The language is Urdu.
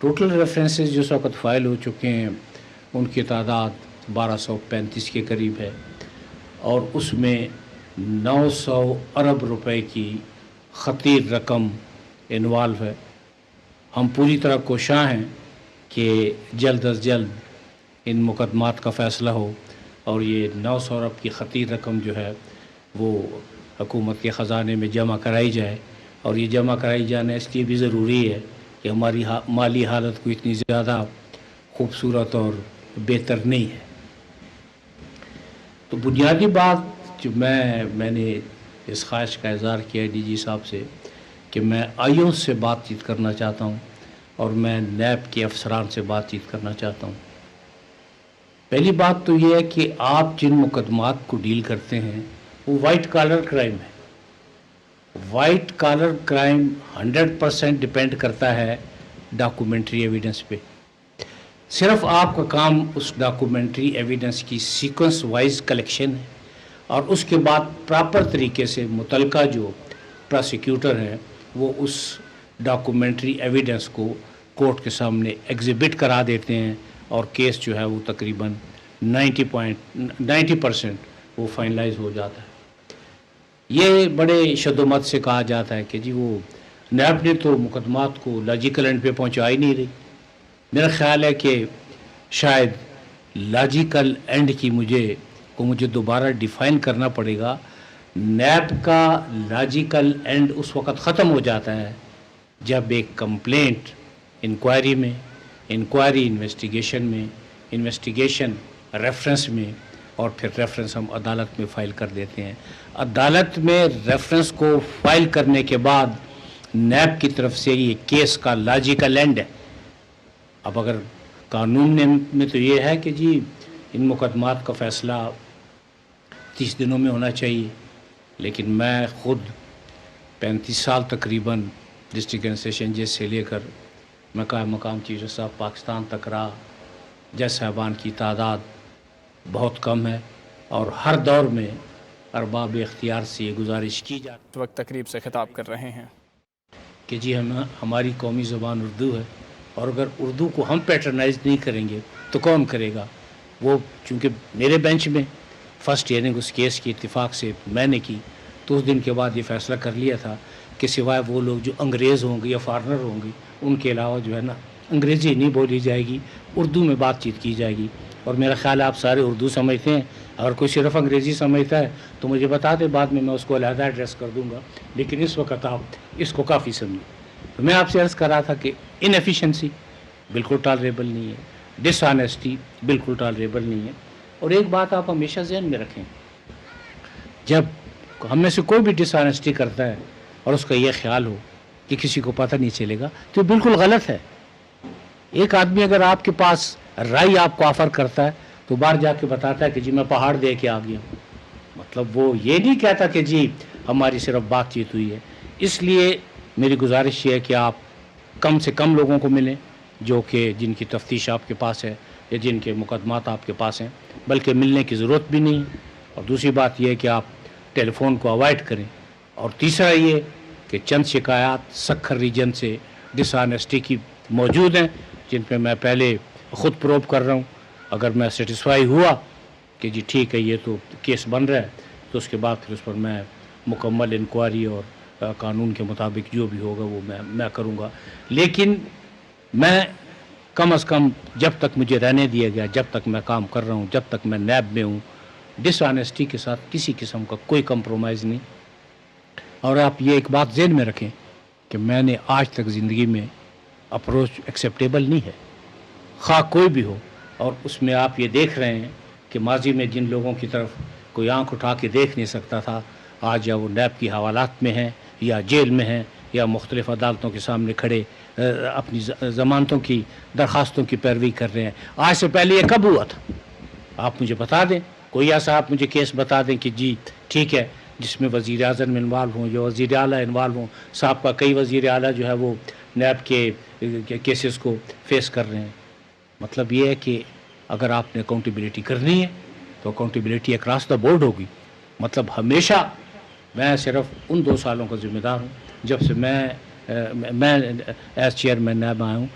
ٹوٹل ریفرنسز جو اس وقت فائل ہو چکے ہیں ان کی تعداد 1235 کے قریب ہے، اور اس میں 900 ارب روپے کی خطیر رقم انوالو ہے۔ ہم پوری طرح کوشاں ہیں کہ جلد از جلد ان مقدمات کا فیصلہ ہو اور یہ 900 ارب کی خطیر رقم جو ہے وہ حکومت کے خزانے میں جمع کرائی جائے، اور یہ جمع کرائی جانا اس لیے بھی ضروری ہے کہ ہماری مالی حالت کو اتنی زیادہ خوبصورت اور بہتر نہیں ہے۔ تو بنیادی بات جو میں نے اس خواہش کا اظہار کیا ہے ڈی جی صاحب سے کہ میں آئیوں سے بات چیت کرنا چاہتا ہوں اور میں نیب کے افسران سے بات چیت کرنا چاہتا ہوں۔ پہلی بات تو یہ ہے کہ آپ جن مقدمات کو ڈیل کرتے ہیں وہ وائٹ کالر کرائم ہے۔ وائٹ کالر کرائم 100% ڈیپینڈ کرتا ہے ڈاکومنٹری ایویڈنس پہ۔ صرف آپ کا کام اس ڈاکومنٹری ایویڈنس کی سیکوینس وائز کلیکشن ہے، اور اس کے بعد پراپر طریقے سے متعلقہ جو پراسیکیوٹر ہیں وہ اس ڈاکومنٹری ایویڈنس کو کورٹ کے سامنے ایگزیبٹ کرا دیتے ہیں، اور کیس جو ہے وہ تقریباً 90% وہ فائنلائز ہو جاتا ہے۔ یہ بڑے شدومت سے کہا جاتا ہے کہ جی وہ نیب نے تو مقدمات کو لاجیکل اینڈ پہ پہنچا ہی نہیں رہی۔ میرا خیال ہے کہ شاید لاجیکل اینڈ کی مجھے دوبارہ ڈیفائن کرنا پڑے گا۔ نیب کا لاجیکل اینڈ اس وقت ختم ہو جاتا ہے جب ایک کمپلینٹ انکوائری میں، انکوائری انویسٹیگیشن میں، انویسٹیگیشن ریفرنس میں، اور پھر ریفرنس ہم عدالت میں فائل کر دیتے ہیں۔ عدالت میں ریفرنس کو فائل کرنے کے بعد نیب کی طرف سے یہ کیس کا لاجیکل اینڈ ہے۔ اب اگر قانون میں تو یہ ہے کہ جی ان مقدمات کا فیصلہ 30 دنوں میں ہونا چاہیے، لیکن میں خود 35 سال تقریباً ڈسٹرکٹ اینڈ سیشن جج سے لے کر مقام چیف جسٹس آف پاکستان تک رہا۔ جج صاحبان کی تعداد بہت کم ہے، اور ہر دور میں ارباب اختیار سے یہ گزارش کی جاتی ہے اس وقت تقریب سے خطاب کر رہے ہیں کہ جی ہماری قومی زبان اردو ہے، اور اگر اردو کو ہم پیٹرنائز نہیں کریں گے تو کون کرے گا؟ وہ چونکہ میرے بینچ میں فرسٹ ہیئرنگ اس کیس کی اتفاق سے میں نے کی، تو اس دن کے بعد یہ فیصلہ کر لیا تھا کہ سوائے وہ لوگ جو انگریز ہوں گے یا فارنر ہوں گے ان کے علاوہ جو ہے نا انگریزی نہیں بولی جائے گی، اردو میں بات چیت کی جائے گی۔ اور میرا خیال ہے آپ سارے اردو سمجھتے ہیں، اگر کوئی صرف انگریزی سمجھتا ہے تو مجھے بتا دے، بعد میں اس کو علیحدہ ایڈریس کر دوں گا، لیکن اس وقت آپ اس کو کافی سمجھیں۔ تو میں آپ سے عرض کر رہا تھا کہ انیفیشنسی بالکل ٹالریبل نہیں ہے، ڈس آنیسٹی بالکل ٹالریبل نہیں ہے۔ اور ایک بات آپ ہمیشہ ذہن میں رکھیں، جب ہم میں سے کوئی بھی ڈس آنیسٹی کرتا ہے اور اس کا یہ خیال ہو کہ کسی کو پتہ نہیں چلے گا تو یہ بالکل غلط ہے۔ ایک آدمی اگر آپ کے پاس رائی آپ کو آفر کرتا ہے تو باہر جا کے بتاتا ہے کہ جی میں پہاڑ دے کے آ گیا ہوں، مطلب وہ یہ نہیں کہتا کہ جی ہماری صرف بات چیت ہوئی ہے۔ اس لیے میری گزارش یہ ہے کہ آپ کم سے کم لوگوں کو ملیں جو کہ جن کی تفتیش آپ کے پاس ہے یا جن کے مقدمات آپ کے پاس ہیں، بلکہ ملنے کی ضرورت بھی نہیں۔ اور دوسری بات یہ ہے کہ آپ ٹیلی فون کو اوائڈ کریں۔ اور تیسرا یہ کہ چند شکایات سکھر ریجن سے ڈس آنیسٹی کی موجود ہیں جن پہ میں پہلے خود پروب کر رہا ہوں۔ اگر میں سیٹسفائی ہوا کہ جی ٹھیک ہے یہ تو کیس بن رہا ہے تو اس کے بعد پھر اس پر میں مکمل انکوائری اور قانون کے مطابق جو بھی ہوگا وہ میں کروں گا۔ لیکن میں کم از کم جب تک مجھے رہنے دیا گیا، جب تک میں کام کر رہا ہوں، جب تک میں نیب میں ہوں، ڈس آنیسٹی کے ساتھ کسی قسم کا کوئی کمپرومائز نہیں۔ اور آپ یہ ایک بات ذہن میں رکھیں کہ میں نے آج تک زندگی میں اپروچ ایکسیپٹیبل نہیں ہے، خواہ کوئی بھی ہو۔ اور اس میں آپ یہ دیکھ رہے ہیں کہ ماضی میں جن لوگوں کی طرف کوئی آنکھ اٹھا کے دیکھ نہیں سکتا تھا، آج یا وہ نیب کی حوالات میں ہیں یا جیل میں ہیں یا مختلف عدالتوں کے سامنے کھڑے اپنی ضمانتوں کی درخواستوں کی پیروی کر رہے ہیں۔ آج سے پہلے یہ کب ہوا تھا؟ آپ مجھے بتا دیں، کوئی ایسا آپ مجھے کیس بتا دیں کہ جی ٹھیک ہے جس میں وزیر اعظم انوالو ہوں یا وزیر اعلیٰ انوالو ہوں۔ صاحب کا کئی وزیر اعلیٰ جو ہے وہ نیب کے کیسز کو فیس کر رہے ہیں۔ مطلب یہ ہے کہ اگر آپ نے اکاؤنٹیبلٹی کرنی ہے تو اکاؤنٹیبلٹی اکراس دا بورڈ ہوگی۔ مطلب ہمیشہ میں صرف ان 2 سالوں کا ذمہ دار ہوں جب سے میں ایز چیئرمین نیب آیا ہوں